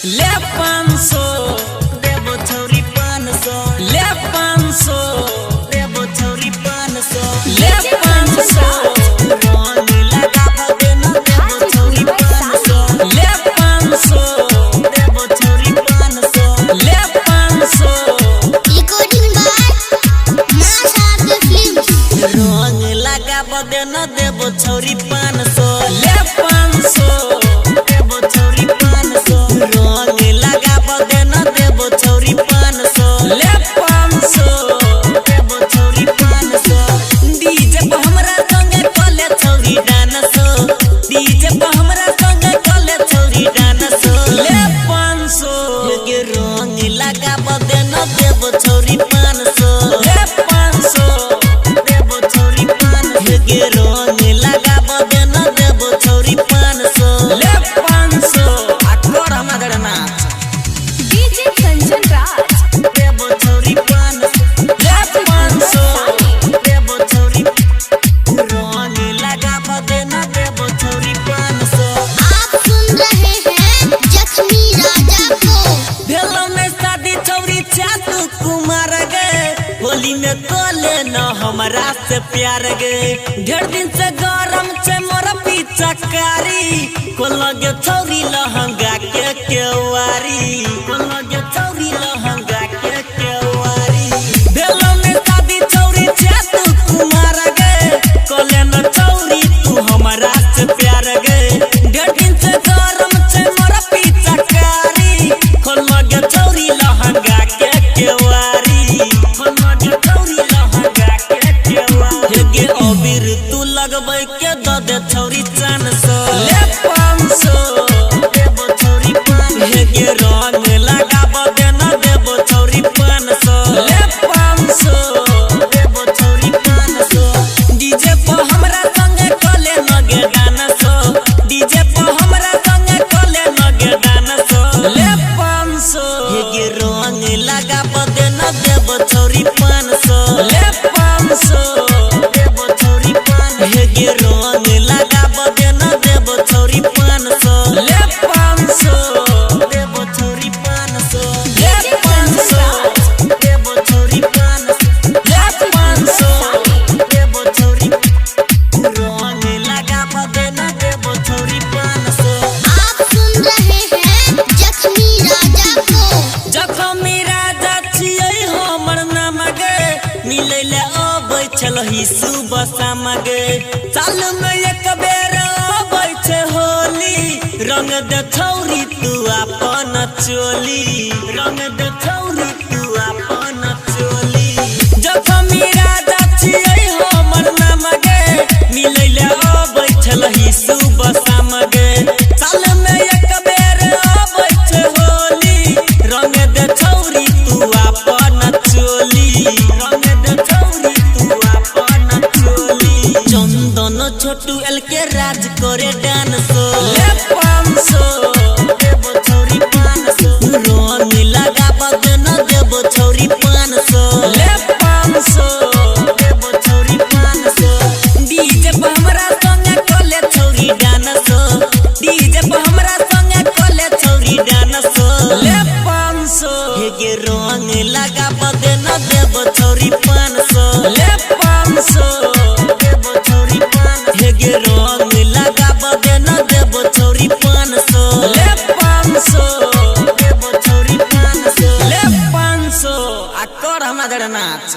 ले 500 देबो छौरी 500 ले 500 देबो छौरी 500 ले 500 रंग लगाबो देना देबो छौरी 500 ले 500 देबो छौरी 500 ले 500 रिकॉर्डिंग बाय माशाद फिल्म्स रंग लगाबो देना देबो छौरी 500 ले 500 देबो छौरी 500 रंग लगाबो देना देबो छौरी 500 ले 500 देबो छौरी 500 डीजे पे हमरा संगे कले छौरी डांस डीजे पे हमरा संगे कले छौरी डांस ले 500 के रंग लगाबो देना देबो छौरी 500 ले 500 देबो छौरी 500 के रंग लगाबो देना देबो छौरी 500 ले 500 आठोर हमरा नाच डीजे कंचन राज देबो छौरी 500 ले 500 देबो छौरी रंग लगाबो देना देबो छौरी 500 आप सुन रहे हैं जख्मी राजा को भेलो में शादी छौरी चातु कुमार गे होली में कोले न हमरा से प्यार गे ढेर दिन से गरम छे मोर पिचकारी को लगे छौरी लहंगा के केवारी को लगे छौरी लहंगा के केवारी भेलो में शादी छौरी चातु कुमार गे कोले न छौरी तू हमरा से प्यार गे ढेर दिन से गरम छे मोर पिचकारी को लगे छौरी लहंगा के केवारी को लगे छौरी लहंगा के केवारी गे अबीर तू लगबै के द दे छौरी 400 ले 500 देबो छौरी 500 गे रंग लगाबो देना देबो छौरी 500 ले 500 देबो छौरी 500 डीजे पे हमरा संगे कले लगे डांस डीजे पे हमरा संगे कले लगे डांस ले 500 गे रंग लगाबो देना देबो छौरी 500 ले 500 देबो छौरी 500 गे रंग लगाबो देना देबो छौरी 500 ले 500 देबो छौरी 500 ले 500 देबो छौरी 500 ले 500 देबो छौरी रंग लगाबो देना देबो छौरी 500 आप सुन रहे हैं जख्मी राजा को जख्मी राजा छियै हमर नाम गे मिलै ले अबै छलही सुबह शाम गे साल में एक बेर अबै छै होली रंग दे छौरी तू अपन चोली रंग दे छौरी तू अपन चोली जख्मी राजा छियै हमर नाम गे मिलै ले अबै छलही सुबह शाम गे साल में एक बेर अबै छै होली रंग दे छौरी तू अपन चोली रंग दे छौरी तू अपन चोली चंदन छोटू एल के राज करे डांस ले 500 देबो छौरी 500 रंग लगाबो देना देबो छौरी 500 ले 500 देबो छौरी 500 डीजे पे हमरा संगे कले छौरी डांस डीजे पे हमरा संगे कले छौरी डांस ले 500 गे रंग लगाबो देना देबो छौरी 500 ले 500 देबो छौरी 500 गे रंग लगाबो देना देबो छौरी 500 ले 500 देबो छौरी 500 ले 500 आ कर हमरा नाच।